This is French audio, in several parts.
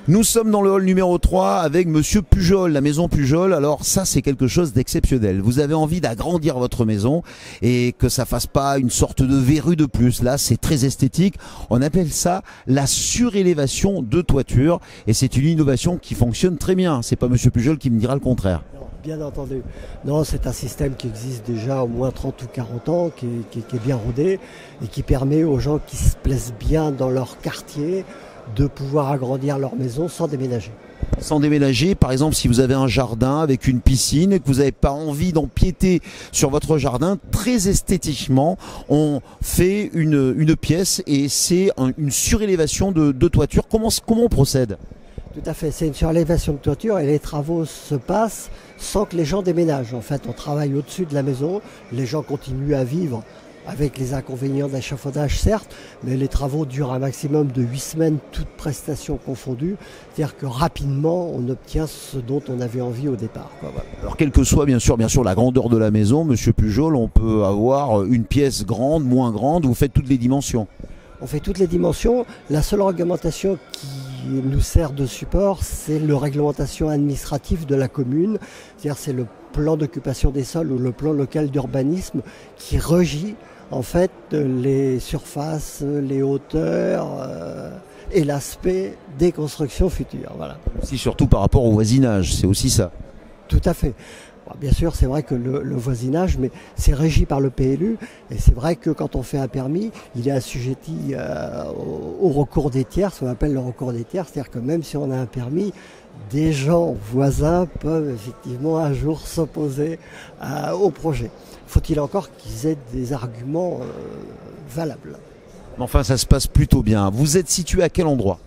Nous sommes dans le hall numéro 3 avec Monsieur Pujol, la maison Pujol. Alors ça, c'est quelque chose d'exceptionnel. Vous avez envie d'agrandir votre maison et que ça fasse pas une sorte de verrue de plus. Là, c'est très esthétique. On appelle ça la surélévation de toiture et c'est une innovation qui fonctionne très bien. C'est pas Monsieur Pujol qui me dira le contraire. Bien entendu. Non, c'est un système qui existe déjà au moins 30 ou 40 ans, qui est bien rodé et qui permet aux gens qui se plaisent bien dans leur quartier de pouvoir agrandir leur maison sans déménager. Sans déménager, par exemple, si vous avez un jardin avec une piscine et que vous n'avez pas envie d'empiéter sur votre jardin, très esthétiquement, on fait une pièce et c'est une surélévation de toiture. Comment on procède ? Tout à fait, c'est une surélévation de toiture et les travaux se passent sans que les gens déménagent. En fait, on travaille au-dessus de la maison, les gens continuent à vivre avec les inconvénients d'achafaudage certes, mais les travaux durent un maximum de 8 semaines, toutes prestations confondues. C'est-à-dire que rapidement, on obtient ce dont on avait envie au départ. Voilà. Alors quelle que soit bien sûr la grandeur de la maison, Monsieur Pujol, on peut avoir une pièce grande, moins grande, vous faites toutes les dimensions. On fait toutes les dimensions. La seule réglementation qui nous sert de support, c'est le réglementation administrative de la commune. C'est-à-dire c'est le plan d'occupation des sols ou le plan local d'urbanisme qui régit en fait les surfaces, les hauteurs et l'aspect des constructions futures. Voilà. Si surtout par rapport au voisinage, c'est aussi ça. Tout à fait. Bien sûr, c'est vrai que le voisinage, mais c'est régi par le PLU, et c'est vrai que quand on fait un permis, il est assujetti au recours des tiers, ce qu'on appelle le recours des tiers, c'est-à-dire que même si on a un permis, des gens voisins peuvent effectivement un jour s'opposer au projet. Faut-il encore qu'ils aient des arguments valables. Enfin, ça se passe plutôt bien. Vous êtes situé à quel endroit ?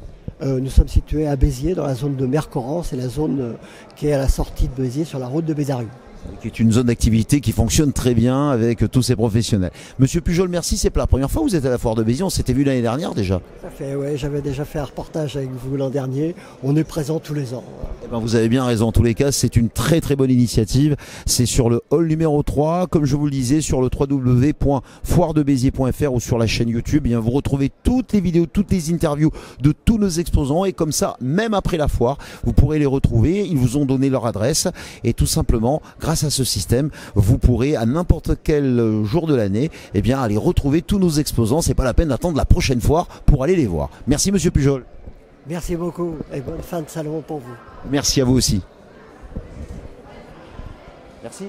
Nous sommes situés à Béziers, dans la zone de Mercoran, c'est la zone qui est à la sortie de Béziers sur la route de Bézarieux. Qui est une zone d'activité qui fonctionne très bien avec tous ces professionnels. Monsieur Pujol, merci, c'est pas la première fois que vous êtes à la foire de Béziers, on s'était vu l'année dernière déjà. Ça fait, ouais, j'avais déjà fait un reportage avec vous l'an dernier, on est présent tous les ans. Eh ben, vous avez bien raison, en tous les cas, c'est une très très bonne initiative. C'est sur le hall numéro 3, comme je vous le disais, sur le www.foiredebéziers.fr ou sur la chaîne YouTube. Eh bien, vous retrouvez toutes les vidéos, toutes les interviews de tous nos exposants et comme ça, même après la foire, vous pourrez les retrouver. Ils vous ont donné leur adresse et tout simplement, grâce à ce système, vous pourrez à n'importe quel jour de l'année, eh bien, aller retrouver tous nos exposants. C'est pas la peine d'attendre la prochaine foire pour aller les voir. Merci Monsieur Pujol. Merci beaucoup et bonne fin de salon pour vous. Merci à vous aussi. Merci.